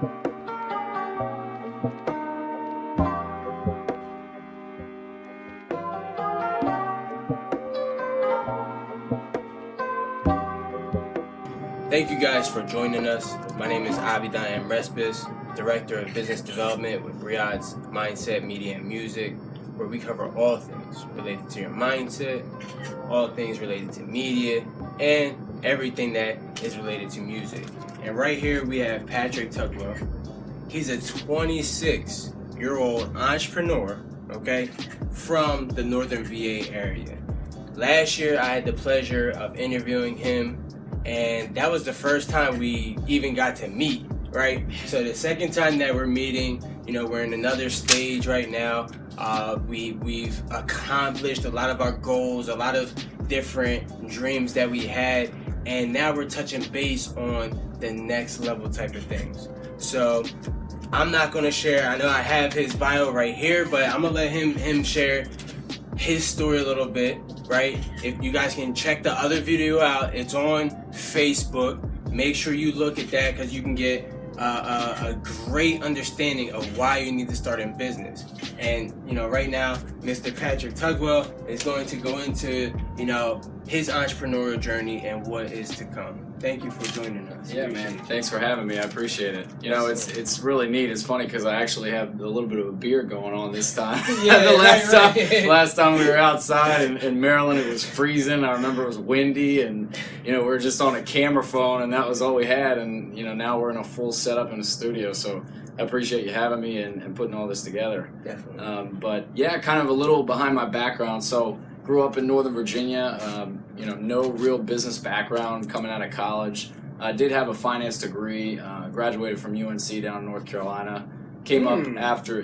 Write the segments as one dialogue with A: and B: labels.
A: Thank you guys for joining us. My name is Avidon M. Respes, Director of Business Development with Riyadh's Mindset, Media, and Music, where we cover all things related to your mindset, all things related to media, and everything that is related to music. And right here we have Patrick Tugwell. He's a 26-year-old entrepreneur, okay, from the Northern VA area. Last year I had the pleasure of interviewing him, and that was the first time we even got to meet, right? So the second time that we're meeting, you know, we're in another stage right now. We've accomplished a lot of our goals, a lot of different dreams that we had, and now we're touching base on the next level type of things. So I'm not gonna share, I know I have his bio right here, but I'm gonna let him share his story a little bit, right? If you guys can check the other video out, it's on Facebook. Make sure you look at that because you can get a great understanding of why you need to start in business. And you know, right now, Mr. Patrick Tugwell is going to go into, you know, his entrepreneurial journey and what is to come. Thank you for joining us.
B: Yeah, man. Thanks for having me. I appreciate it. You know, it's really neat. It's funny because I actually have a little bit of a beard going on this time.
A: Yeah,
B: the last time we were outside in Maryland, it was freezing. I remember it was windy, and you know, we were just on a camera phone, and that was all we had. And you know, now we're in a full setup in the studio. So I appreciate you having me and putting all this together.
A: Definitely.
B: But yeah, kind of a little behind my background. So grew up in Northern Virginia. You know, no real business background coming out of college. I did have a finance degree. Graduated from UNC down in North Carolina. Came up after,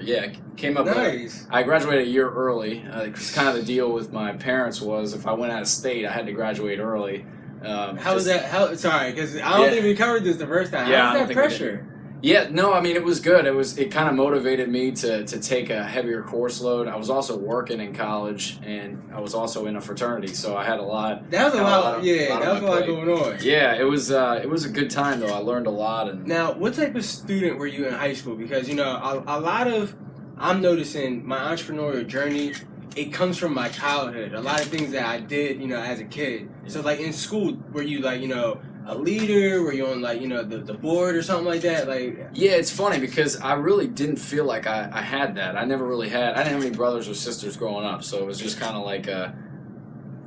B: came up.
A: Nice.
B: I graduated a year early. Because kind of the deal with my parents was if I went out of state, I had to graduate early.
A: How was that? Sorry, because I don't think we covered this the first time.
B: Yeah,
A: How was that pressure?
B: Yeah, no, I mean, it was good. It kind of motivated me to take a heavier course load. I was also working in college, and I was also in a fraternity, so I had a lot.
A: That was a lot. That was a lot going on.
B: Yeah, it was a good time though. I learned a lot. And
A: now, what type of student were you in high school? Because you know, a lot of, I'm noticing my entrepreneurial journey, it comes from my childhood. A lot of things that I did, you know, as a kid. So like in school, were you like, you know, a leader? Were you on like, you know, the board or something like that? Like,
B: yeah, it's funny because I really didn't feel like I had that. I never really had. I didn't have any brothers or sisters growing up, so it was just kind of like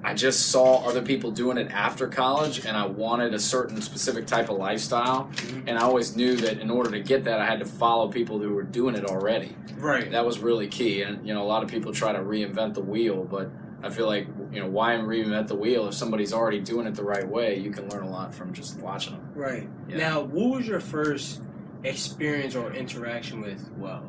B: I just saw other people doing it after college, and I wanted a certain specific type of lifestyle, and I always knew that in order to get that, I had to follow people who were doing it already.
A: Right.
B: That was really key, and you know, a lot of people try to reinvent the wheel, but I feel like, you know, why reinvent the wheel if somebody's already doing it the right way? You can learn a lot from just watching them.
A: Right.
B: Yeah.
A: Now, what was your first experience or interaction with wealth?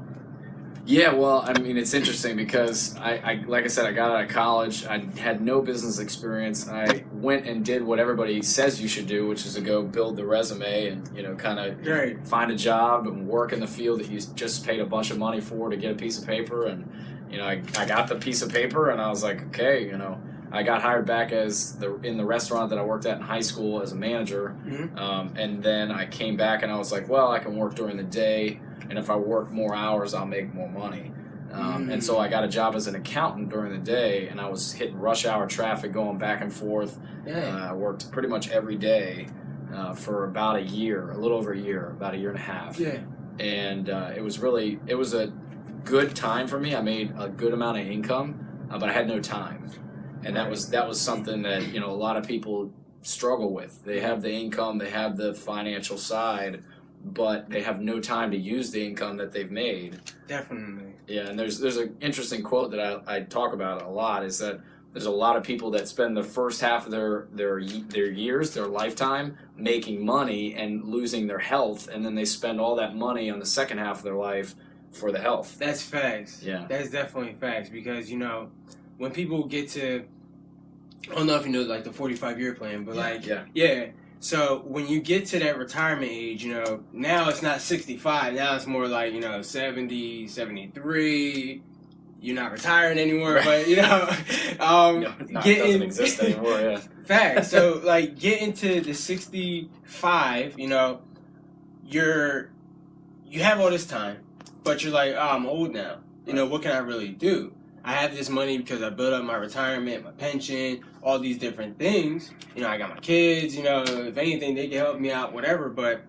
B: Yeah, well, I mean, it's interesting because I like I said, I got out of college. I had no business experience. I went and did what everybody says you should do, which is to go build the resume and, you know, kind of find a job and work in the field that you just paid a bunch of money for to get a piece of paper. And, you know, I got the piece of paper and I was like, okay, you know, I got hired back in the restaurant that I worked at in high school as a manager. And then I came back and I was like, well, I can work during the day. And if I work more hours, I'll make more money. And so I got a job as an accountant during the day, and I was hitting rush hour traffic going back and forth. I worked pretty much every day for about a year, a little over a year, about a year and a half.
A: Yeah.
B: And it was a good time for me. I made a good amount of income, but I had no time. And that was something that, you know, a lot of people struggle with. They have the income, they have the financial side, but they have no time to use the income that they've made.
A: Definitely.
B: Yeah, and there's an interesting quote that I talk about a lot, is that there's a lot of people that spend the first half of their years, their lifetime, making money and losing their health, and then they spend all that money on the second half of their life for the health.
A: That's facts.
B: Yeah.
A: That's definitely facts, because, you know, when people get to, I don't know if you know, like the 45-year plan, but yeah. So when you get to that retirement age, you know, now it's not 65. Now it's more like, you know, 70, 73. You're not retiring anymore,
B: right.
A: But, you know,
B: it doesn't exist anymore, yeah.
A: Facts. So, like, getting to the 65, you know, you're you have all this time, but you're like, oh, I'm old now. You know, what can I really do? I have this money because I built up my retirement, my pension, all these different things. You know, I got my kids, you know, if anything, they can help me out, whatever, but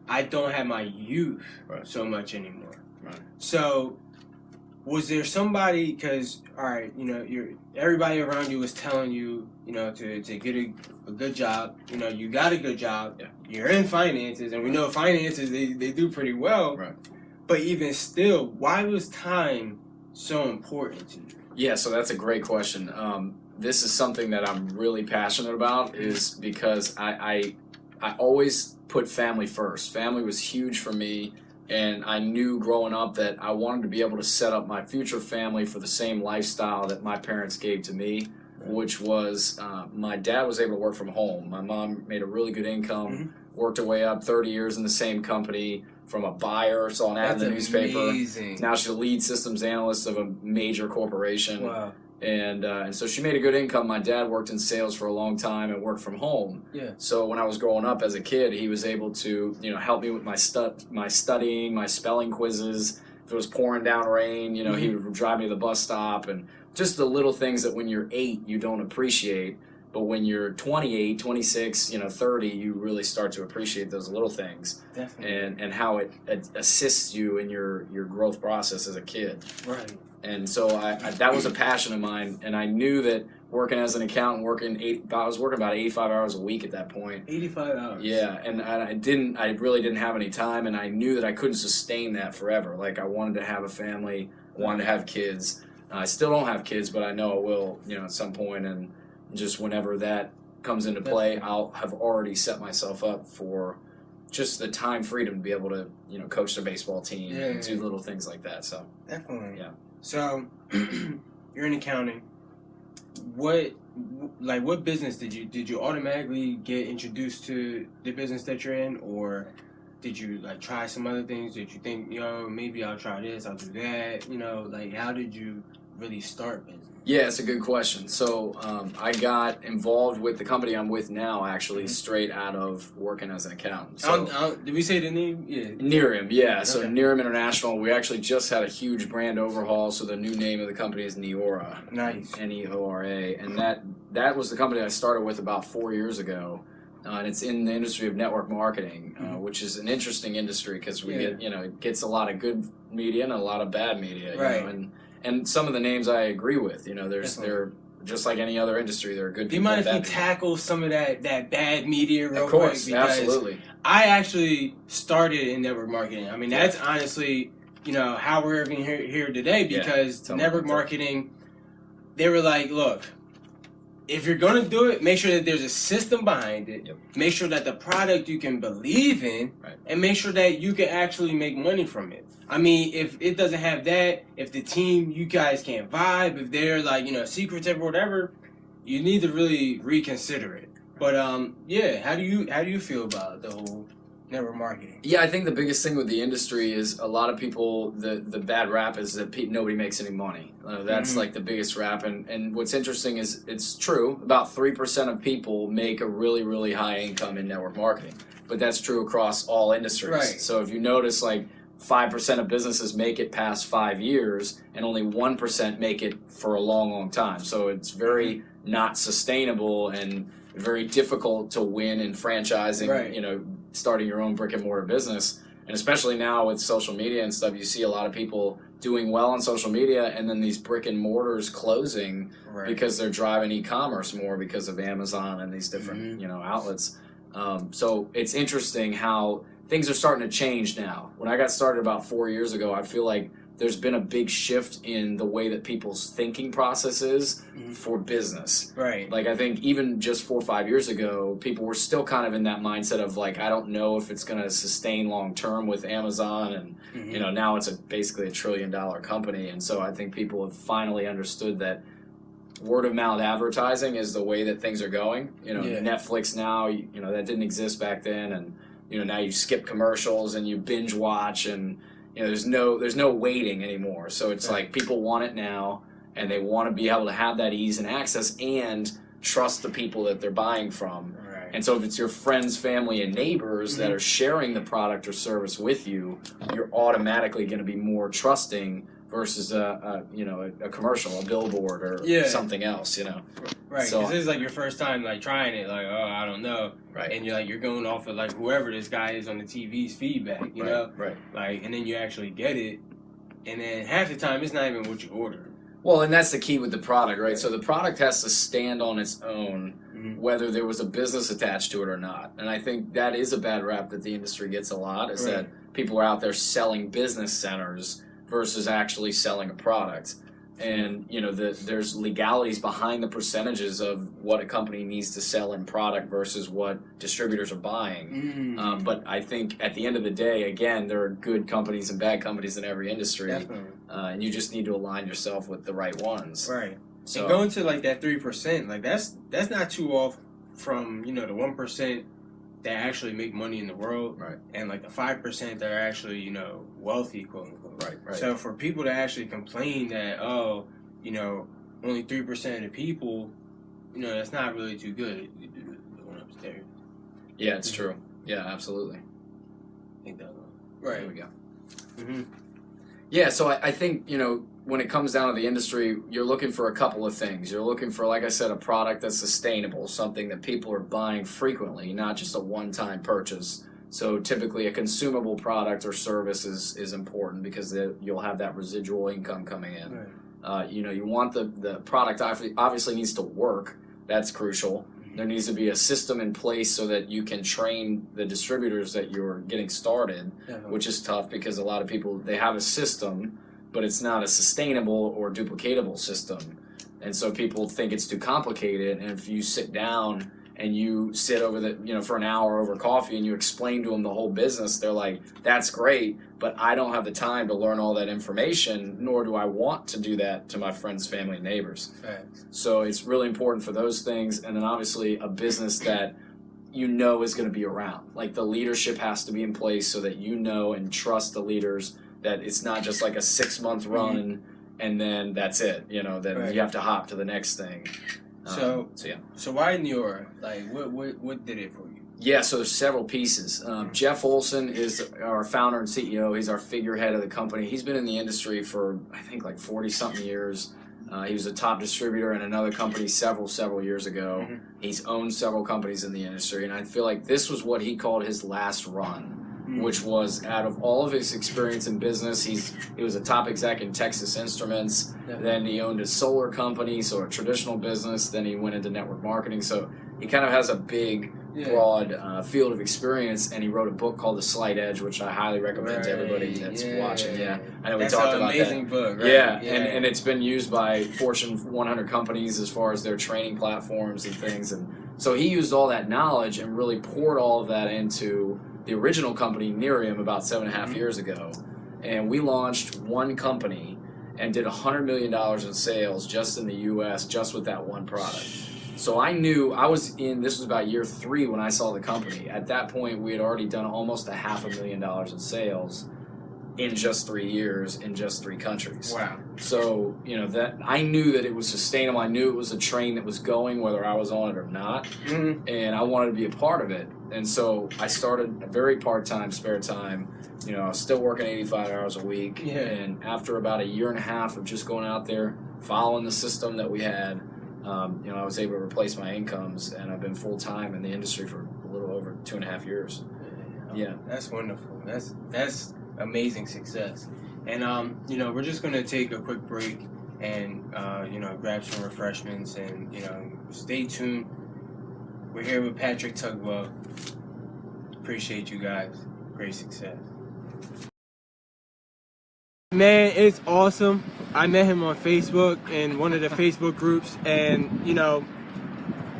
A: I don't have my youth so much anymore.
B: Right.
A: So, was there somebody, because, all right, you know, everybody around you was telling you, you know, to get a good job. You know, you got a good job.
B: Yeah.
A: You're in finances, and we know finances, they do pretty well.
B: Right.
A: But even still, why was time so important to you?
B: Yeah, so that's a great question. This is something that I'm really passionate about, is because I always put family first. Family was huge for me, and I knew growing up that I wanted to be able to set up my future family for the same lifestyle that my parents gave to me, which was my dad was able to work from home. My mom made a really good income, worked her way up 30 years in the same company, from a buyer, saw an ad in the newspaper.
A: Amazing.
B: Now she's a lead systems analyst of a major corporation.
A: Wow.
B: And so she made a good income. My dad worked in sales for a long time and worked from home.
A: Yeah.
B: So when I was growing up as a kid, he was able to, you know, help me with my studying, my spelling quizzes. If it was pouring down rain, you know, he would drive me to the bus stop, and just the little things that when you're 8 you don't appreciate. But when you're 28, 26, you know, 30, you really start to appreciate those little things.
A: Definitely.
B: And how it assists you in your growth process as a kid.
A: Right.
B: And so I that was a passion of mine, and I knew that working as an accountant, I was working about 85 hours a week at that point.
A: 85 hours.
B: Yeah, and I really didn't have any time, and I knew that I couldn't sustain that forever. Like, I wanted to have a family, I wanted to have kids. I still don't have kids, but I know I will, you know, at some point, and just whenever that comes into play, I'll have already set myself up for just the time freedom to be able to, you know, coach the baseball team and do little things like that. So
A: definitely.
B: Yeah.
A: So you're in accounting. What business did you automatically get introduced to the business that you're in, or did you like try some other things? Did you think, yo, maybe I'll try this, I'll do that? You know, like, how did you really start business?
B: Yeah, it's a good question. So I got involved with the company I'm with now, actually, straight out of working as an accountant. So,
A: did we say the name? Yeah.
B: Nerium, yeah. So
A: Okay.
B: Nerium International, we actually just had a huge brand overhaul, so the new name of the company is Neora.
A: Nice.
B: Neora. And that was the company I started with about 4 years ago. And it's in the industry of network marketing, which is an interesting industry because we get, you know, it gets a lot of good media and a lot of bad media.
A: Right.
B: You know, and some of the names I agree with. You know, they're just like any other industry. There are good people.
A: Do you mind if
B: and
A: we
B: bad people.
A: tackle some of that bad media real
B: Of course,
A: quick?
B: absolutely.
A: I actually started in network marketing. I mean, that's honestly, you know, how we're even here today, because network marketing, they were like, look, if you're going to do it, make sure that there's a system behind it.
B: Yep.
A: Make sure that the product you can believe in, and make sure that you can actually make money from it. I mean, if it doesn't have that, if the team, you guys can't vibe, if they're like, you know, secretive or whatever, you need to really reconsider it. But yeah, how do you feel about the whole network marketing?
B: Yeah, I think the biggest thing with the industry is a lot of people, the bad rap is that nobody makes any money. That's like the biggest rap. And what's interesting is it's true. About 3% of people make a really, really high income in network marketing. But that's true across all industries.
A: Right.
B: So if you notice, like, 5% of businesses make it past 5 years, and only 1% make it for a long, long time. So it's very not sustainable and very difficult to win in franchising, you know, starting your own brick and mortar business. And especially now with social media and stuff, you see a lot of people doing well on social media, and then these brick and mortars closing because they're driving e-commerce more because of Amazon and these different, you know, outlets. So it's interesting how things are starting to change now. When I got started about 4 years ago, I feel like there's been a big shift in the way that people's thinking process is for business.
A: Right.
B: Like, I think even just 4 or 5 years ago, people were still kind of in that mindset of like, I don't know if it's going to sustain long term with Amazon, and you know, now it's basically $1 trillion company. And so I think people have finally understood that word of mouth advertising is the way that things are going. You know, Netflix now, you know, that didn't exist back then, and you know, now you skip commercials and you binge watch, and you know, there's no waiting anymore. So it's like people want it now, and they want to be able to have that ease and access and trust the people that they're buying from. And so if it's your friends, family, and neighbors that are sharing the product or service with you, you're automatically going to be more trusting versus a commercial, a billboard, or something else,
A: Right,
B: so,
A: because it's like your first time like trying it, like, oh, I don't know,
B: right,
A: and you're going off of like whoever this guy is on the TV's feedback, you know,
B: right,
A: like, and then you actually get it, and then half the time it's not even what you order.
B: Well, and that's the key with the product, right? So the product has to stand on its own, whether there was a business attached to it or not. And I think that is a bad rap that the industry gets a lot, is that people are out there selling business centers versus actually selling a product. And, there's legalities behind the percentages of what a company needs to sell in product versus what distributors are buying. But I think at the end of the day, again, there are good companies and bad companies in every industry.
A: Definitely.
B: And you just need to align yourself with the right ones.
A: Right.
B: So
A: and going to like that 3%, like that's not too off from, the 1% that actually make money in the world,
B: right,
A: and like the 5% that are actually, wealthy, quote unquote.
B: Right.
A: So for people to actually complain that, only 3% of the people, that's not really too good. Going upstairs.
B: Yeah, it's true. Yeah, absolutely.
A: I think that's right.
B: There we go. Yeah, so I think, when it comes down to the industry, you're looking for a couple of things. You're looking for, like I said, a product that's sustainable, something that people are buying frequently, not just a one-time purchase. So typically a consumable product or service is important because you'll have that residual income coming in. Right. You want the product obviously needs to work. That's crucial. There needs to be a system in place so that you can train the distributors that you're getting started, which is tough because a lot of people, they have a system, but it's not a sustainable or duplicatable system. And so people think it's too complicated, and if you sit down and you sit over for an hour over coffee and you explain to them the whole business, they're like, that's great, but I don't have the time to learn all that information, nor do I want to do that to my friends, family, and neighbors.
A: Thanks.
B: So it's really important for those things, and then obviously a business that is going to be around. Like the leadership has to be in place so that and trust the leaders, that it's not just like a 6-month run and then that's it, then you have to hop to the next thing.
A: So why New York? Like, what did it for you?
B: Yeah, so there's several pieces. Jeff Olson is our founder and CEO. He's our figurehead of the company. He's been in the industry for, I think, like 40-something years. He was a top distributor in another company several years ago. He's owned several companies in the industry, and I feel like this was what he called his last run, which was out of all of his experience in business, he was a top exec in Texas Instruments. Then he owned a solar company, so a traditional business. Then he went into network marketing. So he kind of has a big, broad field of experience, and he wrote a book called The Slight Edge, which I highly recommend to everybody that's watching. Yeah, I know we talked about that. That's an amazing
A: book, right?
B: Yeah, and it's been used by Fortune 100 companies as far as their training platforms and things. And so he used all that knowledge and really poured all of that into the original company, Nerium, about 7.5 years ago. And we launched one company and did $100 million in sales just in the U.S., just with that one product. So I knew this was about year 3 when I saw the company. At that point, we had already done almost $500,000 in sales in just 3 years in just 3 countries.
A: Wow.
B: So, that I knew that it was sustainable. I knew it was a train that was going, whether I was on it or not. And I wanted to be a part of it. And so I started a very part-time, spare time. I was still working 85 hours a week. And after about 1.5 years of just going out there, following the system that we had, I was able to replace my incomes, and I've been full-time in the industry for a little over 2.5 years. Yeah.
A: That's wonderful. That's amazing success. And, we're just going to take a quick break and, grab some refreshments and, stay tuned. We're here with Patrick Tugwell. Appreciate you guys. Great success. Man, it's awesome. I met him on Facebook in one of the Facebook groups, and,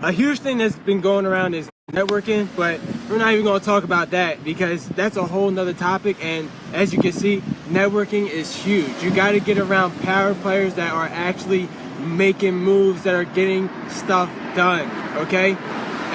A: a huge thing that's been going around is networking, but we're not even going to talk about that because that's a whole nother topic. And as you can see, networking is huge. You got to get around power players that are actually making moves, that are getting stuff done. Okay,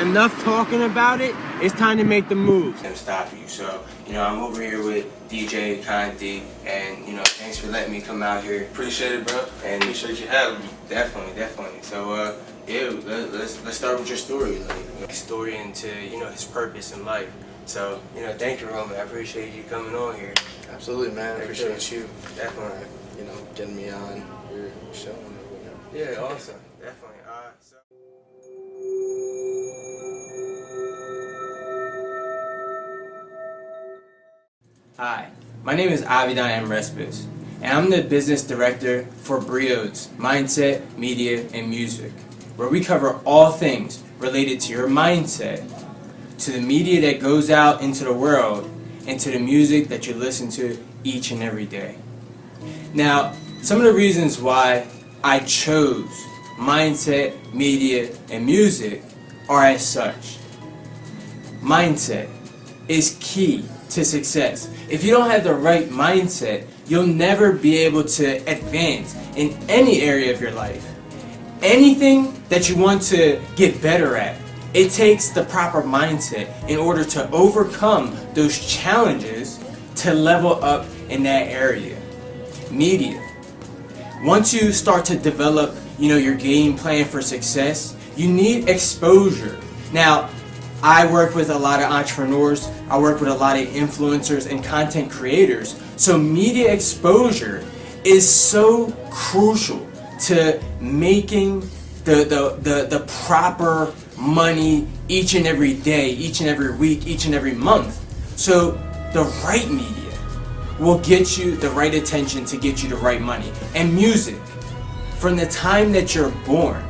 A: enough talking about it. It's time to make the moves and stop you. So, I'm over here with DJ Conti, and, thanks for letting me come out here.
C: Appreciate it, bro.
A: And
C: appreciate you having me.
A: Definitely. So, let's start with your story, like story into, his purpose in life. So, thank you, Roman. I appreciate you coming on here.
C: Absolutely, man. I appreciate you.
A: Definitely.
C: Getting me on your show.
A: Yeah, awesome. Definitely. Hi, my name is Avidon M. Respes, and I'm the business director for Briodes Mindset, Media, and Music, where we cover all things related to your mindset, to the media that goes out into the world, and to the music that you listen to each and every day. Now, some of the reasons why I chose mindset, media, and music are as such. Mindset is key to success. If you don't have the right mindset, you'll never be able to advance in any area of your life. Anything that you want to get better at, it takes the proper mindset in order to overcome those challenges to level up in that area. Media. Once you start to develop, your game plan for success, you need exposure. Now, I work with a lot of entrepreneurs, I work with a lot of influencers and content creators, so media exposure is so crucial to making the proper money each and every day, each and every week, each and every month. So the right media will get you the right attention to get you the right money. And music, from the time that you're born,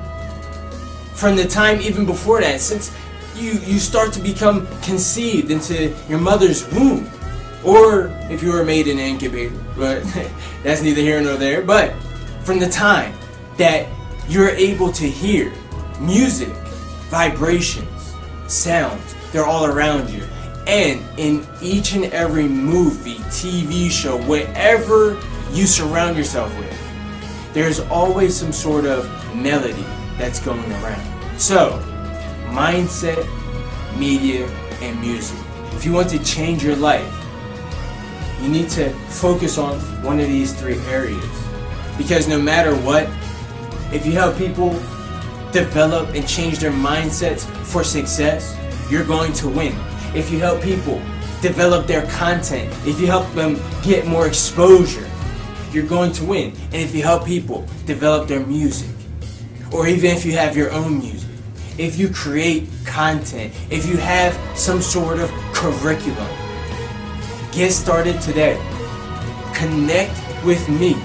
A: from the time even before that, since you start to become conceived into your mother's womb, or if you were made in an incubator, but that's neither here nor there. But from the time that you're able to hear music, vibrations, sounds, they're all around you. And in each and every movie, TV show, whatever you surround yourself with, there's always some sort of melody that's going around. So, mindset, media, and music. If you want to change your life, you need to focus on one of these three areas. Because no matter what, if you help people develop and change their mindsets for success, you're going to win. If you help people develop their content, if you help them get more exposure, you're going to win. And if you help people develop their music, or even if you have your own music, if you create content, if you have some sort of curriculum, get started today. Connect with me,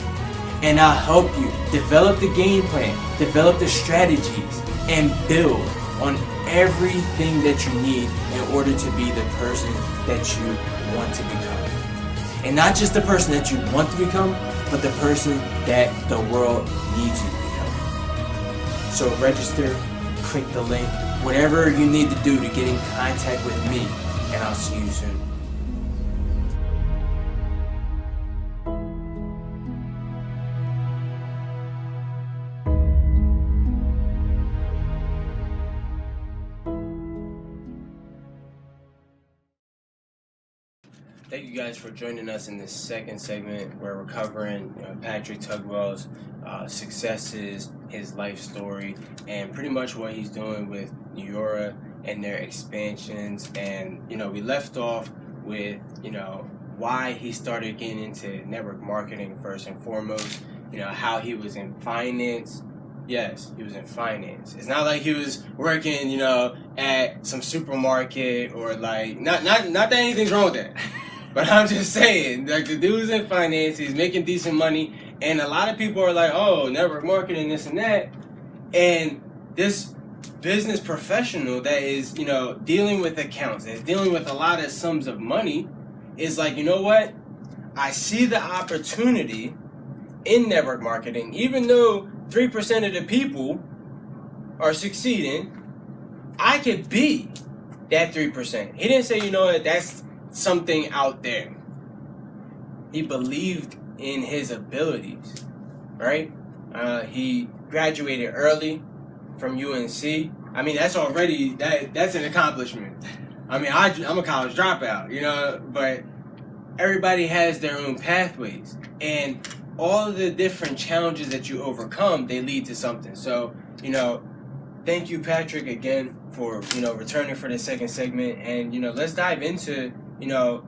A: and I'll help you develop the game plan, develop the strategies, and build on everything that you need in order to be the person that you want to become. And not just the person that you want to become, but the person that the world needs you to become. So register, click the link, whatever you need to do to get in contact with me, and I'll see you soon. Thank you guys for joining us in this second segment where we're covering Patrick Tugwell's successes, his life story, and pretty much what he's doing with Neura and their expansions. And we left off with why he started getting into network marketing first and foremost. How he was in finance. Yes, he was in finance. It's not like he was working at some supermarket or like not that anything's wrong with that. But I'm just saying, like, the dude's in finance, he's making decent money, and a lot of people are like, oh, network marketing, this and that. And this business professional that is, dealing with accounts, that's dealing with a lot of sums of money, is like, you know what? I see the opportunity in network marketing, even though 3% of the people are succeeding, I could be that 3%. He didn't say, that's something out there. He believed in his abilities, right? He graduated early from UNC. I mean, that's already that's an accomplishment. I mean, I'm a college dropout, you know, but everybody has their own pathways, and all of the different challenges that you overcome, they lead to something. So, you know, thank you, Patrick, again for, you know, returning for the second segment, and, you know, let's dive into, you know,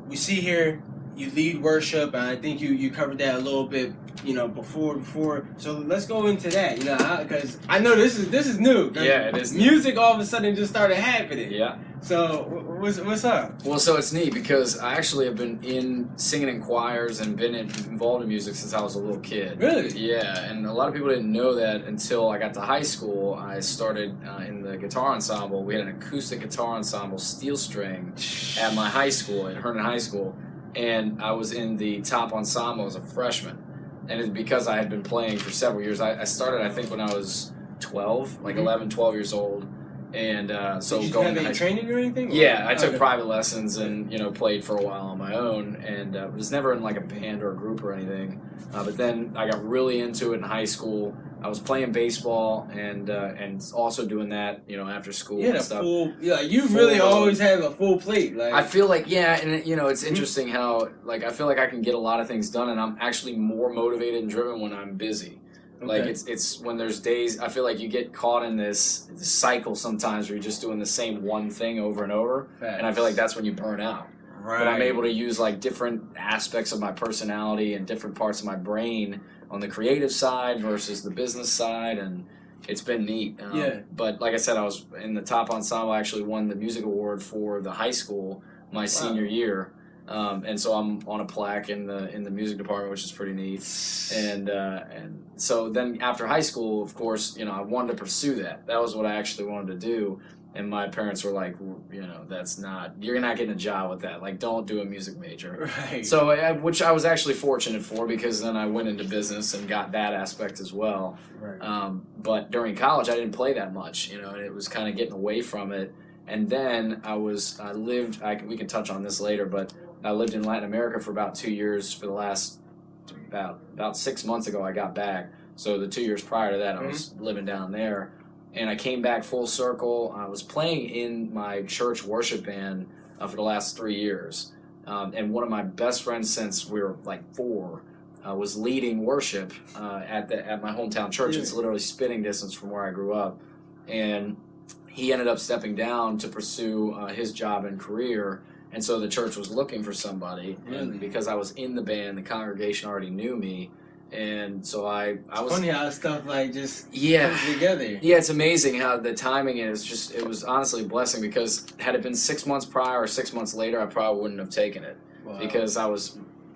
A: we see here you lead worship, and I think you covered that a little bit, you know, before. So let's go into that, you know, because I know this is new.
B: Yeah, it is.
A: Music all of a sudden just started happening.
B: Yeah.
A: So what's up?
B: Well, so it's neat because I actually have been singing in choirs and been involved in music since I was a little kid.
A: Really?
B: Yeah, and a lot of people didn't know that until I got to high school. I started in the guitar ensemble. We had an acoustic guitar ensemble, steel string, at my high school, at Herndon High School, and I was in the top ensemble as a freshman. And it's because I had been playing for several years. I started, I think, when I was 12, like 11, 12 years old. And so
A: did you
B: going
A: have any training or anything?
B: Yeah, I took private lessons and, you know, played for a while on my own, and was never in like a band or a group or anything. But then I got really into it in high school. I was playing baseball and also doing that, you know, after school and stuff.
A: You really always have a full plate. Like,
B: I feel like, yeah, and you know, it's interesting how, like, I feel like I can get a lot of things done, and I'm actually more motivated and driven when I'm busy. Like, it's when there's days, I feel like you get caught in this cycle sometimes where you're just doing the same one thing over and over.
A: Facts.
B: And I feel like that's when you burn out.
A: Right.
B: But I'm able to use, like, different aspects of my personality and different parts of my brain on the creative side versus the business side, and it's been neat. But like I said, I was in the top ensemble. I actually won the music award for the high school my senior year. And so I'm on a plaque in the music department, which is pretty neat. And so then after high school, of course, you know, I wanted to pursue that. That was what I actually wanted to do. And my parents were like, you know, you're not getting a job with that. Like, don't do a music major.
A: Right.
B: So, which I was actually fortunate for, because then I went into business and got that aspect as well.
A: Right.
B: But during college, I didn't play that much, you know, and it was kind of getting away from it. And then we can touch on this later, but I lived in Latin America for about 2 years. For the last about 6 months ago, I got back. So the 2 years prior to that, I was living down there. And I came back full circle. I was playing in my church worship band for the last 3 years. And one of my best friends since we were like 4 was leading worship at my hometown church. It's literally spitting distance from where I grew up. And he ended up stepping down to pursue his job and career. And so the church was looking for somebody. And because I was in the band, the congregation already knew me. And so I was...
A: Funny how stuff like just comes together.
B: Yeah, it's amazing how the timing is. It was honestly a blessing, because had it been 6 months prior or 6 months later, I probably wouldn't have taken it.
A: Wow.
B: Because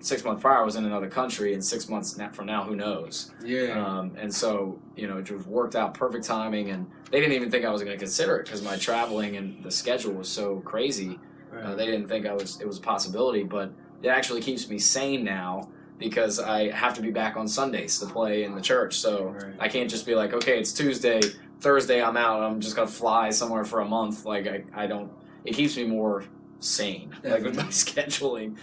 B: 6 months prior, I was in another country, and 6 months from now, who knows?
A: Yeah.
B: And so, you know, it just worked out perfect timing, and they didn't even think I was going to consider it, because my traveling and the schedule was so crazy.
A: Right.
B: They didn't think it was a possibility, but it actually keeps me sane now, because I have to be back on Sundays to play in the church. So I can't just be like, okay, it's Tuesday, Thursday I'm out, I'm just going to fly somewhere for a month. Like, I don't, it keeps me more sane, like, with my scheduling.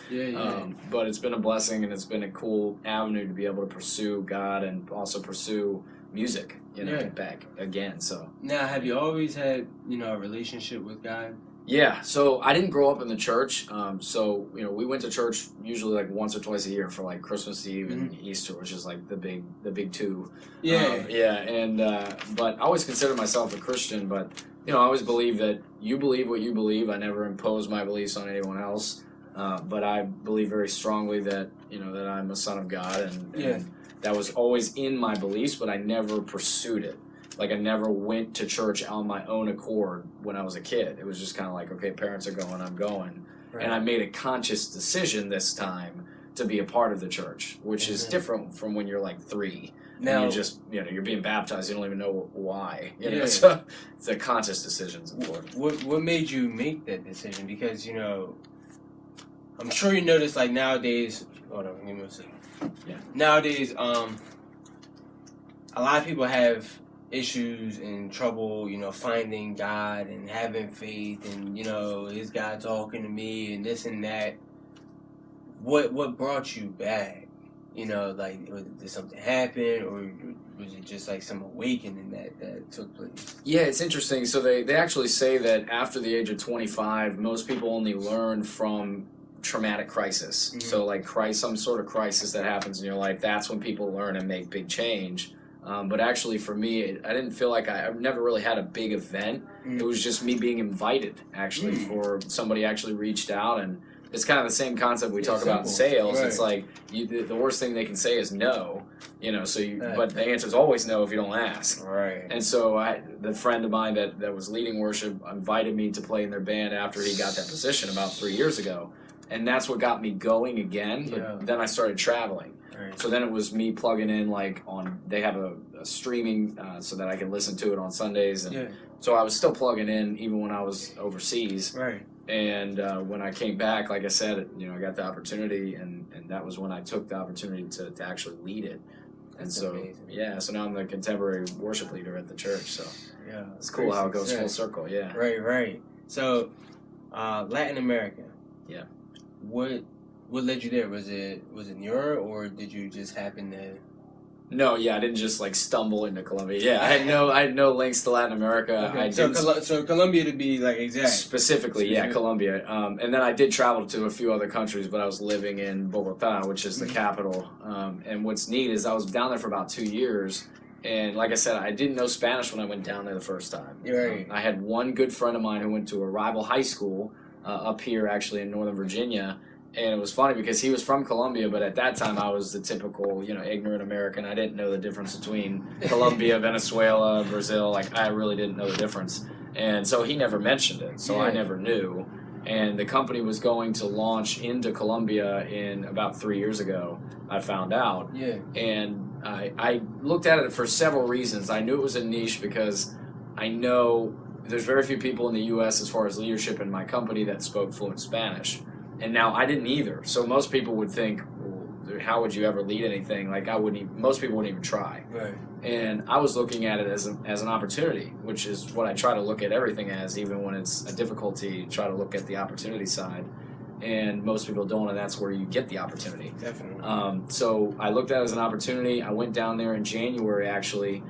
B: But it's been a blessing, and it's been a cool avenue to be able to pursue God and also pursue music, you know, back again. So
A: now, have you always had, you know, a relationship with God?
B: Yeah, so I didn't grow up in the church, so, you know, we went to church usually like once or twice a year for like Christmas Eve and Easter, which is like the big two. But I always considered myself a Christian, but, you know, I always believe that you believe what you believe. I never impose my beliefs on anyone else, but I believe very strongly that, you know, that I'm a son of God, and that was always in my beliefs, but I never pursued it. Like, I never went to church on my own accord when I was a kid. It was just kind of like, okay, parents are going, I'm going. Right. And I made a conscious decision this time to be a part of the church, which is different from when you're like 3. Now, and you just, you know, you're being baptized, you don't even know why. You know, so it's a conscious decision.
A: What made you make that decision? Because, you know, I'm sure you notice, like, nowadays, hold on, give me a second. Yeah. Nowadays, a lot of people have issues and trouble, you know, finding God and having faith, and, you know, is God talking to me and this and that. What brought you back? You know, like, did something happen, or was it just like some awakening that took place?
B: Yeah, it's interesting. So they actually say that after the age of 25, most people only learn from traumatic crisis.
A: Mm-hmm.
B: So like some sort of crisis that happens in your life, that's when people learn and make big change. But actually for me, I didn't feel like I've never really had a big event.
A: Mm.
B: It was just me being invited, actually, for somebody actually reached out. And it's kind of the same concept we talk about in sales.
A: Right.
B: It's like the worst thing they can say is no, you know, but the answer is always no if you don't ask.
A: Right.
B: And so the friend of mine that was leading worship invited me to play in their band after he got that position about 3 years ago. And that's what got me going again. But then I started traveling.
A: Right.
B: So then it was me plugging in they have a streaming so that I can listen to it on Sundays. And so I was still plugging in even when I was overseas.
A: Right.
B: And when I came back, like I said, you know, I got the opportunity, and that was when I took the opportunity to actually lead it. And
A: That's
B: so,
A: amazing.
B: so now I'm the contemporary worship leader at the church. So it's cool
A: Great
B: how it goes
A: success.
B: full circle. Yeah.
A: Right. So, Latin America.
B: Yeah.
A: What led you there? Was it Europe, or did you just happen to?
B: No, I didn't just like stumble into Colombia. Yeah, I had no links to Latin America.
A: Okay. So Colombia to be like exact.
B: Specifically, Colombia. And then I did travel to a few other countries, but I was living in Bogota, which is the capital. And what's neat is I was down there for about 2 years. And like I said, I didn't know Spanish when I went down there the first time.
A: Right.
B: I had one good friend of mine who went to a rival high school up here, actually in Northern Virginia. And it was funny because he was from Colombia, but at that time I was the typical, ignorant American. I didn't know the difference between Colombia, Venezuela, Brazil. Like, I really didn't know the difference. And so he never mentioned it, so I never knew. And the company was going to launch into Colombia in about 3 years ago, I found out.
A: Yeah.
B: And I looked at it for several reasons. I knew it was a niche because I know there's very few people in the U.S. as far as leadership in my company that spoke fluent Spanish. And now I didn't either. So most people would think, well, how would you ever lead anything? Like most people wouldn't even try.
A: Right.
B: And I was looking at it as an opportunity, which is what I try to look at everything as, even when it's a difficulty, try to look at the opportunity side. And most people don't, and that's where you get the opportunity.
A: Definitely.
B: So I looked at it as an opportunity. I went down there in January, actually,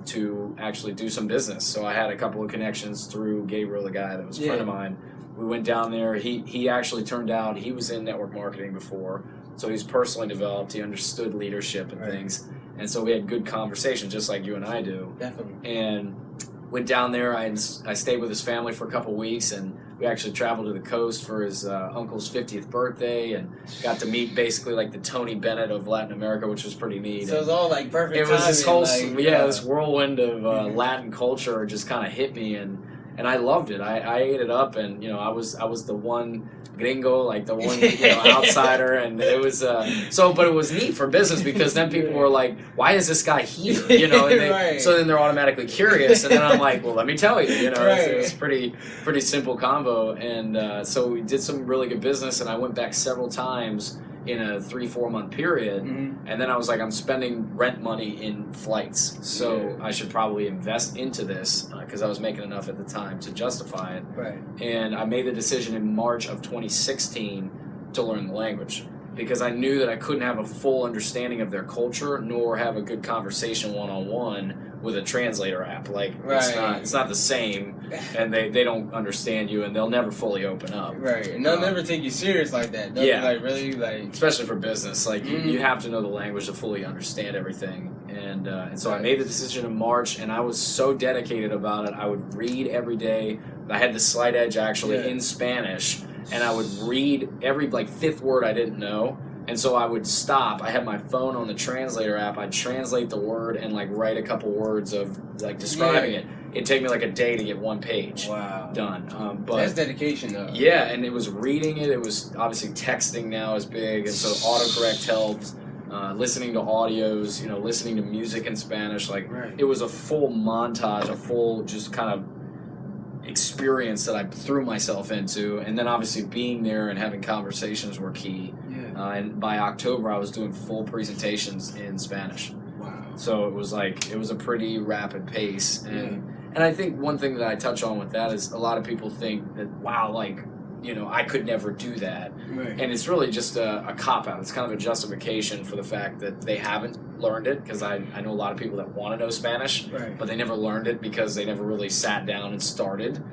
B: to actually do some business. So I had a couple of connections through Gabriel, the guy that was a friend of mine. We went down there. He actually turned out, he was in network marketing before, so he's personally developed. He understood leadership and things. And so we had good conversations, just like you and I do.
A: Definitely.
B: And went down there. I stayed with his family for a couple of weeks, and we actually traveled to the coast for his uncle's 50th birthday, and got to meet basically like the Tony Bennett of Latin America, which was pretty neat.
A: So it was all like perfect.
B: It was this whole, this whirlwind of
A: Mm-hmm.
B: Latin culture just kind of hit me, and I loved it. I ate it up, and I was the one gringo, like the one outsider, and it was but it was neat for business because then people were like, why is this guy here? And so then they're automatically curious, and then I'm like, well, let me tell you, it's pretty simple convo, and so we did some really good business, and I went back several times in a 3-4 month period, and then I was like, I'm spending rent money in flights, so I should probably invest into this because I was making enough at the time to justify it.
A: Right.
B: And I made the decision in March of 2016 to learn the language because I knew that I couldn't have a full understanding of their culture nor have a good conversation one-on-one with a translator app. Like, it's not the same, and they don't understand you, and they'll never fully open up.
A: Right, and they'll never take you serious like that. They'll be like, really? Like,
B: especially for business. Like, you have to know the language to fully understand everything. And so I made the decision in March, and I was so dedicated about it. I would read every day. I had the Slight Edge, actually, in Spanish, and I would read every, fifth word I didn't know. And so I would stop. I had my phone on the translator app. I'd translate the word and write a couple words of describing it. It'd take me a day to get one page done. But
A: that's dedication, though.
B: Yeah, and it was reading it. It was obviously texting now is big, and so autocorrect helped. Listening to audios, listening to music in Spanish. It was a full montage, a full just kind of experience that I threw myself into, and then obviously being there and having conversations were key. And by October, I was doing full presentations in Spanish.
A: Wow!
B: So it was a pretty rapid pace, and I think one thing that I touch on with that is a lot of people think that I could never do that.
A: Right.
B: And it's really just a cop-out. It's kind of a justification for the fact that they haven't learned it, because I know a lot of people that want to know Spanish,
A: Right.
B: but they never learned it because they never really sat down and started.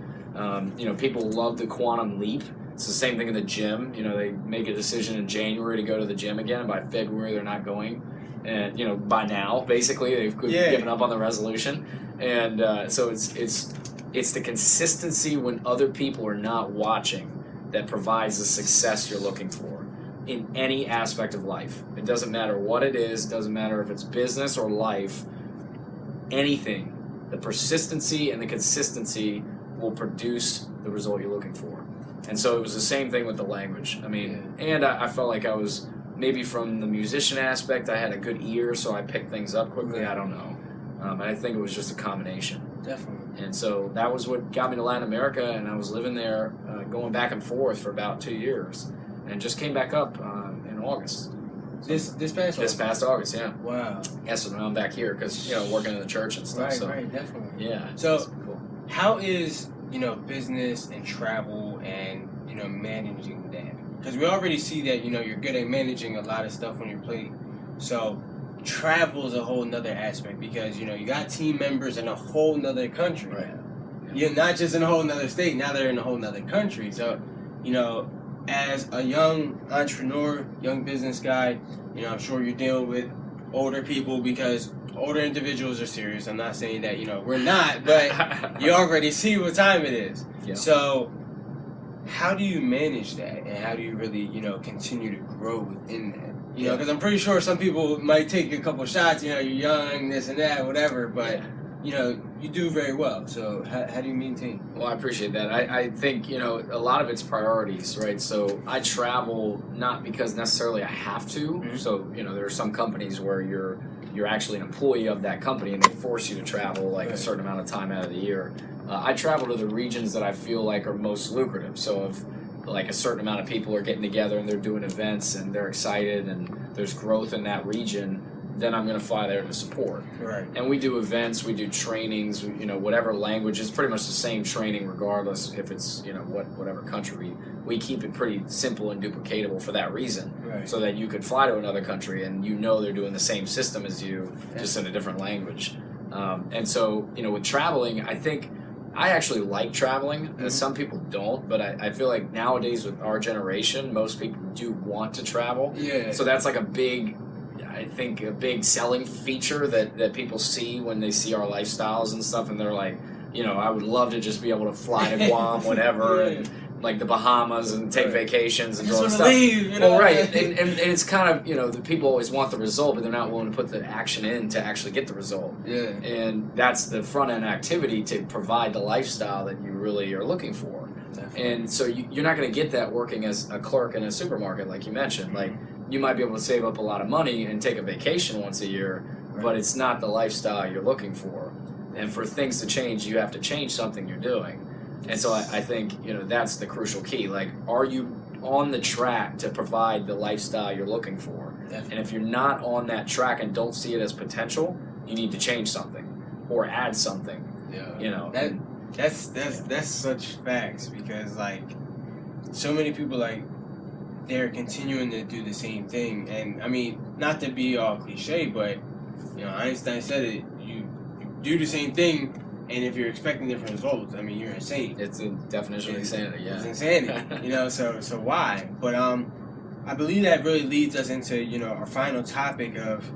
B: People love the quantum leap. It's the same thing in the gym. They make a decision in January to go to the gym again, and by February they're not going. And, by now, basically, they've given up on the resolution. And so it's the consistency when other people are not watching that provides the success you're looking for in any aspect of life. It doesn't matter what it is. It doesn't matter if it's business or life. Anything. The persistency and the consistency will produce the result you're looking for. And so it was the same thing with the language. And I felt like I was, maybe from the musician aspect, I had a good ear, so I picked things up quickly.
A: Right.
B: I don't know. I think it was just a combination.
A: Definitely.
B: And so that was what got me to Latin America, and I was living there, going back and forth for about 2 years, and just came back up in August.
A: This past
B: This past August, yeah.
A: Wow.
B: Yeah, so now I'm back here because working in the church and stuff.
A: Right, definitely.
B: Yeah.
A: So
B: it's cool.
A: how is business and travel and managing that? Because we already see that you're good at managing a lot of stuff on your plate. So travel is a whole nother aspect, because you got team members in a whole nother country.
B: Right.
A: You're not just in a whole nother state, now they're in a whole nother country. So as a young entrepreneur, young business guy, I'm sure you're dealing with older people, because older individuals are serious. I'm not saying that we're not, but you already see what time it is.
B: Yeah.
A: So how do you manage that, and how do you really continue to grow within that? Because I'm pretty sure some people might take a couple shots, you're young, this and that, whatever, but, you do very well. So how do you maintain?
B: Well, I appreciate that. I think, a lot of it's priorities, right? So I travel not because necessarily I have to.
A: Mm-hmm.
B: So, there are some companies where you're actually an employee of that company, and they force you to travel like a certain amount of time out of the year. I travel to the regions that I feel like are most lucrative. So if like a certain amount of people are getting together and they're doing events and they're excited and there's growth in that region, then I'm going to fly there to support.
A: Right.
B: And we do events, we do trainings, whatever language. It's pretty much the same training regardless if it's, whatever country. We keep it pretty simple and duplicatable for that reason.
A: Right.
B: So that you could fly to another country and they're doing the same system as you, just in a different language. And so, with traveling, I think I actually like traveling.
A: Mm-hmm.
B: Some people don't, but I feel like nowadays with our generation, most people do want to travel.
A: Yeah.
B: So that's like a big selling feature that people see when they see our lifestyles and stuff, and they're like, I would love to just be able to fly to Guam, whatever, and like the Bahamas and take vacations and
A: just
B: all that
A: want to
B: stuff.
A: leave,
B: Well, right, and it's kind of, the people always want the result, but they're not willing to put the action in to actually get the result.
A: Yeah.
B: And that's the front end activity to provide the lifestyle that you really are looking for.
A: Definitely.
B: And so you're not going to get that working as a clerk in a supermarket, like you mentioned. Like, you might be able to save up a lot of money and take a vacation once a year, but it's not the lifestyle you're looking for. And for things to change, you have to change something you're doing. And so I think, that's the crucial key. Like, are you on the track to provide the lifestyle you're looking for?
A: Definitely.
B: And if you're not on that track and don't see it as potential, you need to change something or add something.
A: Yeah. That's such facts, because like so many people, like, they're continuing to do the same thing. And I mean, not to be all cliche, but Einstein said it, you do the same thing, and if you're expecting different results, I mean, you're insane.
B: It's a definition of insanity, yeah.
A: It's insanity. So why? But I believe that really leads us into our final topic of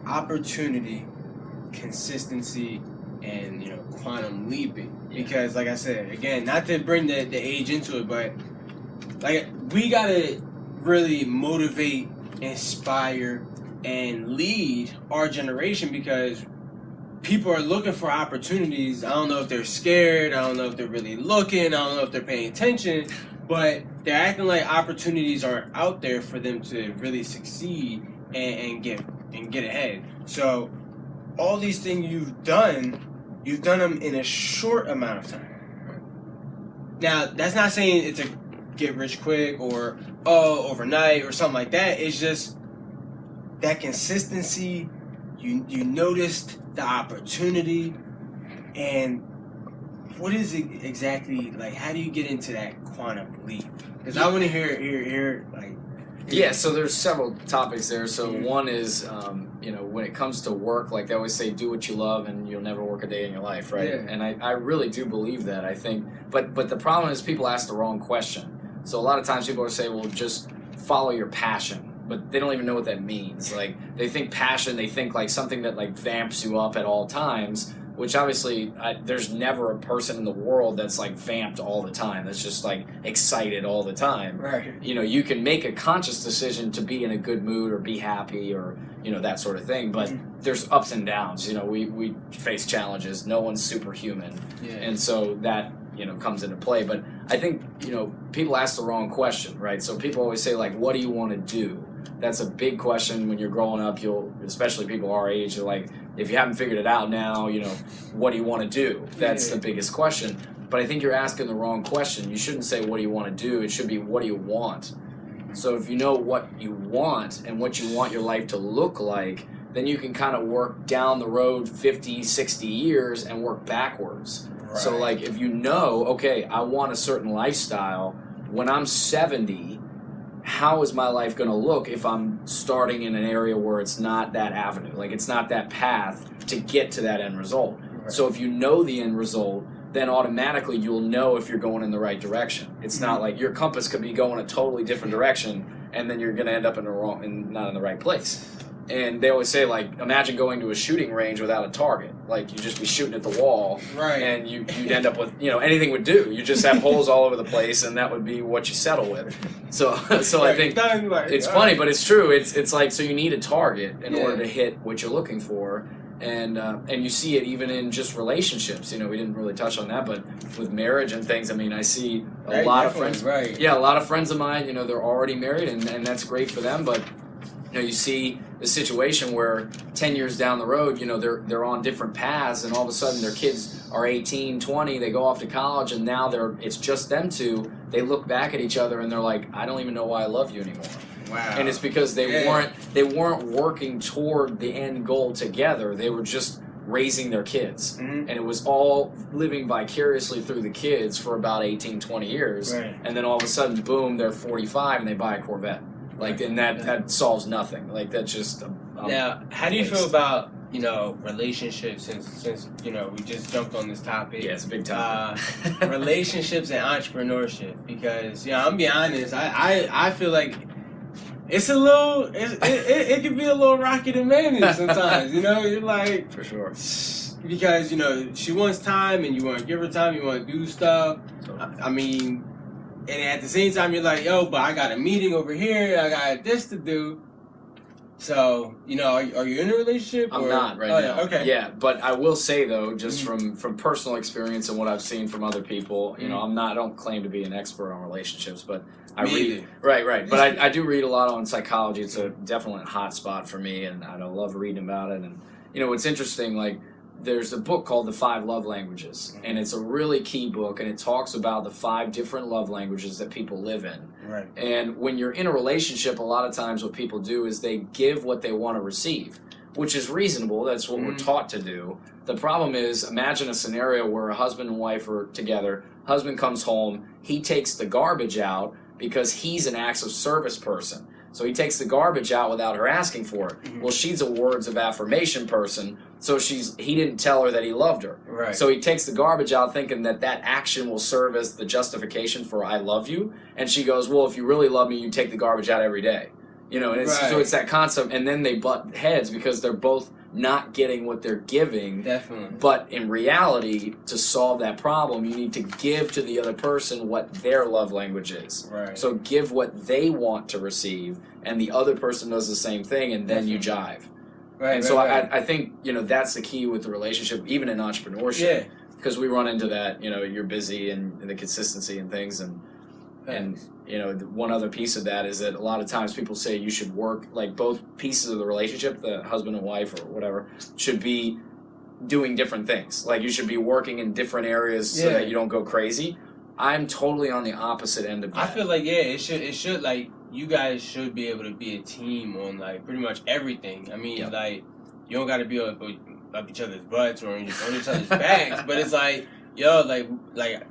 A: opportunity, consistency, and quantum leaping. Because like I said, again, not to bring the age into it, but like, we gotta really motivate, inspire, and lead our generation, because people are looking for opportunities. I don't know if they're scared, I don't know if they're really looking, I don't know if they're paying attention, but they're acting like opportunities are out there for them to really succeed and get ahead. So all these things you've done them in a short amount of time. Now, that's not saying it's a get rich quick or overnight or something like that. It's just that consistency. You noticed the opportunity, and what is it exactly, like, how do you get into that quantum leap? Because I want to hear, like...
B: Yeah, so there's several topics there. So one is, when it comes to work, like they always say, do what you love and you'll never work a day in your life, right?
A: Yeah.
B: And I really do believe that, I think. But the problem is people ask the wrong question. So a lot of times people will say, well, just follow your passion. But they don't even know what that means. Like, they think passion, they think like something that like vamps you up at all times, which obviously there's never a person in the world that's like vamped all the time, that's just like excited all the time.
A: Right.
B: You can make a conscious decision to be in a good mood or be happy or that sort of thing, but there's ups and downs. We face challenges. No one's superhuman.
A: Yeah.
B: And so that comes into play. But I think people ask the wrong question, right? So people always say, like, what do you want to do? That's a big question when you're growing up. Especially people our age, they're like, if you haven't figured it out now, what do you want to do? That's the biggest question. But I think you're asking the wrong question. You shouldn't say, what do you want to do? It should be, what do you want? So if you know what you want and what you want your life to look like, then you can kind of work down the road 50, 60 years and work backwards. Right. So like if okay, I want a certain lifestyle, when I'm 70, how is my life going to look if I'm starting in an area where it's not that avenue, like it's not that path to get to that end result? Right. So if you know the end result, then automatically you'll know if you're going in the right direction. It's not like your compass could be going a totally different direction and then you're going to end up not in the right place. And they always say, like, imagine going to a shooting range without a target. Like, you'd just be shooting at the wall,
A: right? And
B: you'd end up with, anything would do. You just have holes all over the place, and that would be what you settle with. So I think it's funny, but it's true. It's like, so you need a target in order to hit what you're looking for. And you see it even in just relationships. We didn't really touch on that, but with marriage and things, I mean, I see a lot of friends.
A: Right.
B: Yeah, a lot of friends of mine, they're already married, and that's great for them, but you see the situation where 10 years down the road, they're on different paths, and all of a sudden their kids are 18, 20, they go off to college, and now it's just them two. They look back at each other and they're like, I don't even know why I love you anymore.
A: Wow.
B: And it's because they weren't working toward the end goal together. They were just raising their kids. And it was all living vicariously through the kids for about 18, 20 years.
A: Right.
B: And then all of a sudden, boom, they're 45 and they buy a Corvette. Like, and that solves nothing. Like, that's just
A: now, how do you feel about relationships? Since we just jumped on this topic.
B: Yeah, it's a big topic.
A: Relationships and entrepreneurship, because I'm being honest, I feel like it's a little it can be a little rocket and manage sometimes. You're like,
B: for sure,
A: because she wants time and you want to give her time, you want to do stuff. I mean. And at the same time, you're like, yo, but I got a meeting over here. I got this to do. So, are you in a relationship?
B: I'm not right now.
A: Yeah, okay.
B: Yeah, but I will say, though, just from personal experience and what I've seen from other people, I don't claim to be an expert on relationships, but I read. Right. But I do read a lot on psychology. It's a definite hot spot for me, and I love reading about it. And, what's interesting, like, there's a book called The 5 Love Languages, and it's a really key book, and it talks about the 5 different love languages that people live in.
A: Right.
B: And when you're in a relationship, a lot of times what people do is they give what they want to receive, which is reasonable. That's what we're taught to do. The problem is, imagine a scenario where a husband and wife are together, husband comes home, he takes the garbage out because he's an acts of service person. So he takes the garbage out without her asking for it. Well, she's a words of affirmation person, so he didn't tell her that he loved her.
A: Right.
B: So he takes the garbage out thinking that action will serve as the justification for I love you. And she goes, well, if you really love me, you take the garbage out every day. And so it's that concept. And then they butt heads because they're both not getting what they're giving.
A: Definitely.
B: But in reality, to solve that problem, you need to give to the other person what their love language is.
A: Right.
B: So give what they want to receive, and the other person does the same thing, and then you jive.
A: Right.
B: And so I think that's the key with the relationship, even in entrepreneurship.
A: Yeah.
B: Because we run into that. You're busy and the consistency and things, and one other piece of that is that a lot of times people say you should work, like both pieces of the relationship, the husband and wife or whatever, should be doing different things. Like you should be working in different areas so that you don't go crazy. I'm totally on the opposite end of that.
A: I feel like it should like you guys should be able to be a team on like pretty much everything. I mean, like you don't got to be up each other's butts or on each other's backs, but it's like yo, like,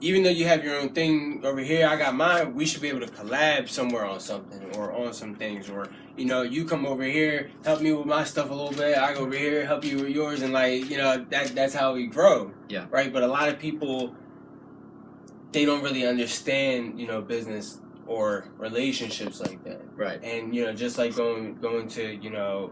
A: even though you have your own thing over here, I got mine. We should be able to collab somewhere on something or on some things, or you come over here, help me with my stuff a little bit. I go over here, help you with yours, and that's how we grow.
B: Yeah.
A: Right. But a lot of people, they don't really understand business or relationships like that.
B: Right.
A: And just like going to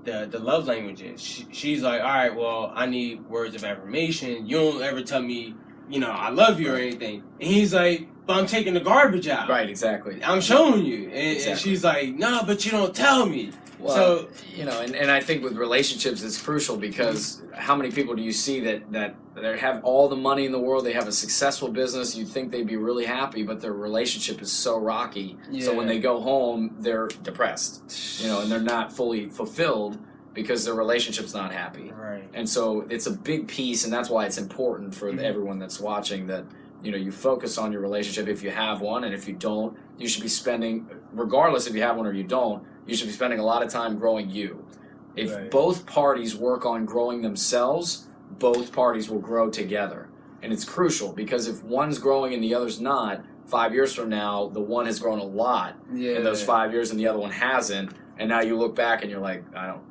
A: the love languages. She's like, all right, well, I need words of affirmation. You don't ever tell me, I love you or anything. And he's like, but I'm taking the garbage out.
B: Right, exactly.
A: I'm showing you. And
B: Exactly.
A: she's like, no, but you don't tell me.
B: Well,
A: so,
B: and I think with relationships it's crucial because how many people do you see that they have all the money in the world, they have a successful business, you'd think they'd be really happy, but their relationship is so rocky.
A: Yeah.
B: So when they go home, they're depressed, and they're not fully fulfilled because their relationship's not happy.
A: right.
B: And so it's a big piece, and that's why it's important for everyone that's watching that you focus on your relationship if you have one, and if you don't, you should be spending, regardless if you have one or you don't, you should be spending a lot of time growing you. If
A: Right.
B: both parties work on growing themselves, both parties will grow together. And it's crucial because if one's growing and the other's not, 5 years from now, the one has grown a lot in those 5 years and the other one hasn't. And now you look back and you're like, I don't.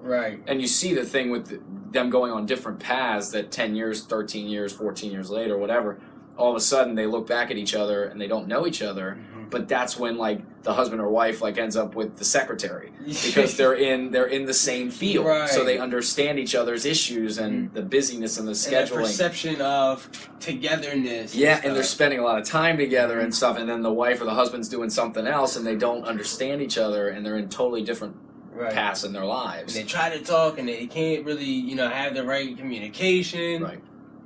A: Right.
B: And you see the thing with them going on different paths that 10 years, 13 years, 14 years later, whatever, all of a sudden they look back at each other and they don't know each other. But that's when the husband or wife ends up with the secretary because they're in the same field,
A: Right.
B: so they understand each other's issues and the busyness and the scheduling.
A: And the perception of togetherness.
B: Yeah, and they're spending a lot of time together and stuff, and then the wife or the husband's doing something else, and they don't understand each other, and they're in totally different
A: right.
B: paths in their lives.
A: And they try to talk, and they can't really, have the right communication.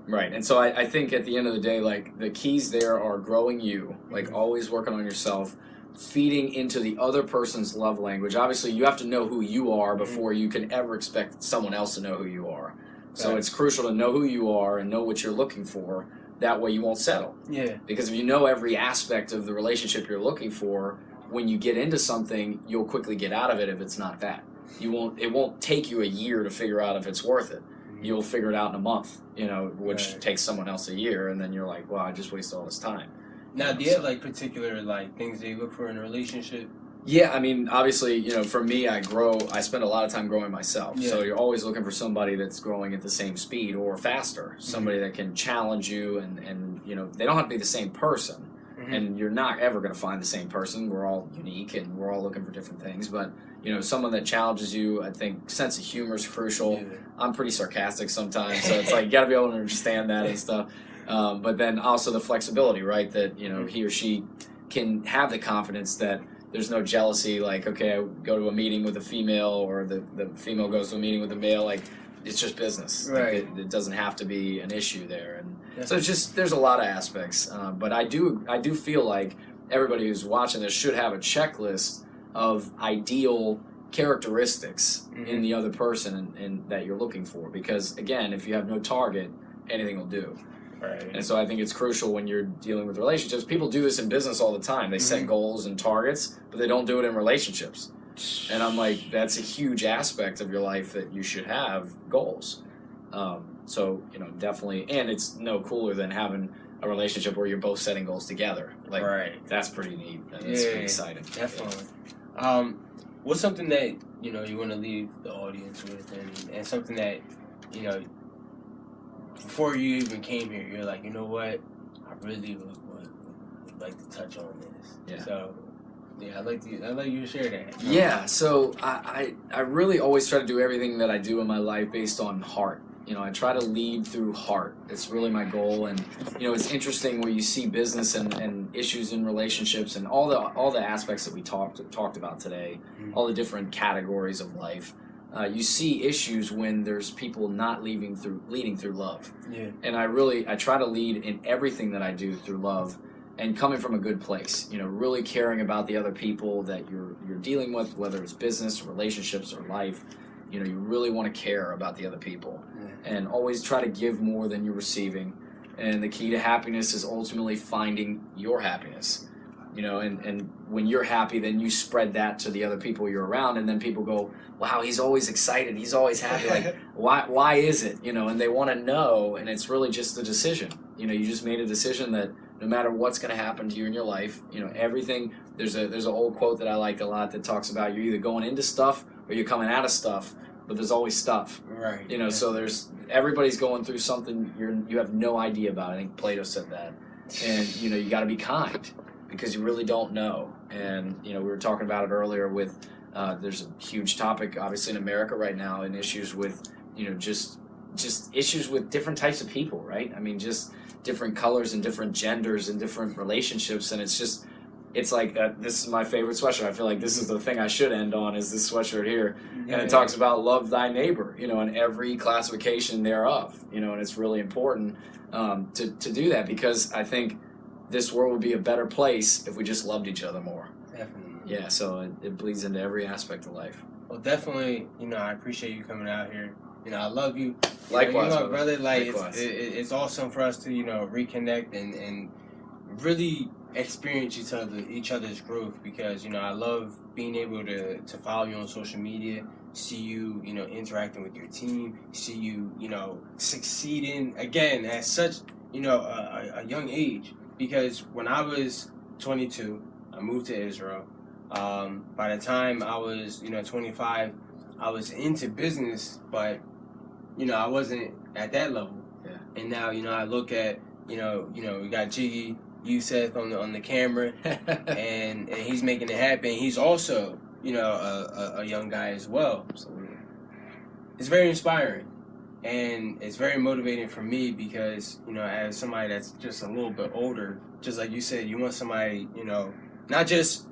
B: Right, and so I think at the end of the day, the keys there are growing you, always working on yourself, feeding into the other person's love language. Obviously, you have to know who you are before you can ever expect someone else to know who you are. So it's crucial to know who you are and know what you're looking for. That way you won't settle.
A: Yeah.
B: Because if you know every aspect of the relationship you're looking for, when you get into something, you'll quickly get out of it if it's not that. It won't take you a year to figure out if it's worth it. You'll figure it out in a month, which takes someone else a year, and then you're like, well, I just wasted all this time.
A: Now, do you have particular things that you look for in a relationship?
B: Yeah, I mean, obviously, for me, I spend a lot of time growing myself.
A: Yeah.
B: So you're always looking for somebody that's growing at the same speed or faster, somebody that can challenge you, and they don't have to be the same person. And you're not ever going to find the same person. We're all unique, and we're all looking for different things. But, someone that challenges you, I think sense of humor is crucial.
A: Yeah.
B: I'm pretty sarcastic sometimes, so it's you got to be able to understand that and stuff. But then also the flexibility, right? That, he or she can have the confidence that there's no jealousy. Okay, I go to a meeting with a female, or the female goes to a meeting with a male. It's just business.
A: Right.
B: It doesn't have to be an issue there. And so it's just, there's a lot of aspects. But I do feel like everybody who's watching this should have a checklist of ideal characteristics in the other person and that you're looking for. Because again, if you have no target, anything will do.
A: Right.
B: And so I think it's crucial when you're dealing with relationships. People do this in business all the time. They set goals and targets, but they don't do it in relationships. And I'm like, that's a huge aspect of your life that you should have goals. So, definitely, and it's no cooler than having a relationship where you're both setting goals together.
A: Right.
B: That's pretty neat. And it's pretty exciting.
A: Definitely. What's something that, you want to leave the audience with, and something that, before you even came here, you're like, you know what, I really would like to touch on this.
B: Yeah.
A: So, yeah, I'd like you to share that.
B: Yeah, so I really always try to do everything that I do in my life based on heart. I try to lead through heart. It's really my goal. And, it's interesting where you see business and issues in relationships and all the aspects that we talked about today, all the different categories of life. You see issues when there's people not leading through love.
A: Yeah.
B: And I try to lead in everything that I do through love and coming from a good place, really caring about the other people that you're dealing with, whether it's business, relationships, or life. You really want to care about the other people and always try to give more than you're receiving. And the key to happiness is ultimately finding your happiness. you know, and when you're happy, then you spread that to the other people you're around, and then people go, wow, he's always excited, he's always happy, like, why is it, you know, and they want to know, and it's really just a decision, you know, you just made a decision that no matter what's going to happen to you in your life, you know, everything, there's an old quote that I like a lot that talks about you're either going into stuff or you're coming out of stuff, but there's always stuff,
A: Right.
B: you know, so everybody's going through something you have no idea about. I think Plato said that. And, you know, you got to be kind because you really don't know. And, you know, we were talking about it earlier with, there's a huge topic, obviously, in America right now, and issues with, you know, just issues with different types of people, right? I mean, just different colors and different genders and different relationships. And it's like, this is my favorite sweatshirt. I feel like this is the thing I should end on, is this sweatshirt here.
A: Yeah,
B: and it talks about love thy neighbor, you know, in every classification thereof, you know, and it's really important to do that, because I think this world would be a better place if we just loved each other more.
A: Definitely.
B: Yeah, so it bleeds into every aspect of life.
A: Well, definitely, you know, I appreciate you coming out here. You know, I love you.
B: Likewise,
A: you know, brother. Like,
B: Likewise.
A: it's awesome for us to, you know, reconnect and really experience each other's growth, because, you know, I love being able to follow you on social media, see you, you know, interacting with your team, see you, you know, succeeding again at such, you know, a young age. Because when I was 22, I moved to Israel. By the time I was, you know, 25, I was into business, but, you know, I wasn't at that level.
B: Yeah.
A: And now, you know, I look at, you know, we got Jiggy Woods on the camera, and he's making it happen. He's also, you know, a young guy as well.
B: Absolutely.
A: It's very inspiring, and it's very motivating for me, because, you know, as somebody that's just a little bit older, just like you said, you want somebody, you know, not just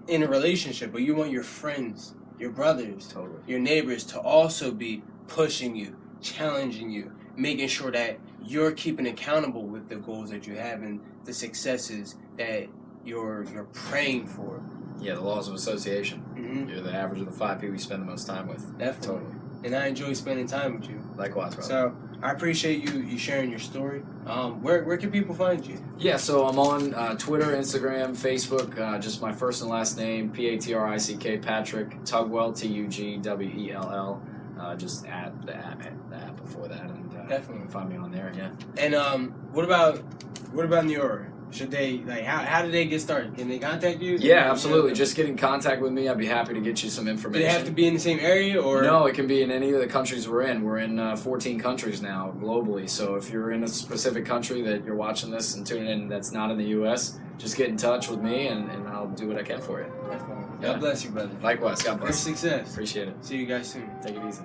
A: in a relationship, but you want your friends, your brothers,
B: Totally.
A: your neighbors to also be pushing you, challenging you, making sure that you're keeping accountable with the goals that you have and the successes that you're praying for.
B: Yeah, the laws of association.
A: Mm-hmm.
B: You're the average of the 5 people you spend the most time with.
A: Definitely.
B: Totally.
A: And I enjoy spending time with you.
B: Likewise, brother.
A: So I appreciate you sharing your story. Where can people find you?
B: Yeah, so I'm on Twitter, Instagram, Facebook, just my first and last name, Patrick, Patrick Tugwell, Tugwell. Just add the app before that, and
A: Definitely.
B: you can find me on there. Yeah.
A: And what about New York? Should they, like, how did they get started? Can they contact you?
B: Yeah, absolutely. Just get in contact with me. I'd be happy to get you some
A: Do
B: information.
A: they have to be in the same area, or?
B: No, it can be in any of the countries we're in. We're in 14 countries now globally. So if you're in a specific country that you're watching this and tuning in that's not in the U.S., just get in touch with me, and I'll do what I can for you.
A: Definitely.
B: Yeah.
A: God bless you, brother.
B: Likewise. God
A: Great
B: bless.
A: success.
B: Appreciate it.
A: See you guys soon.
B: Take it easy.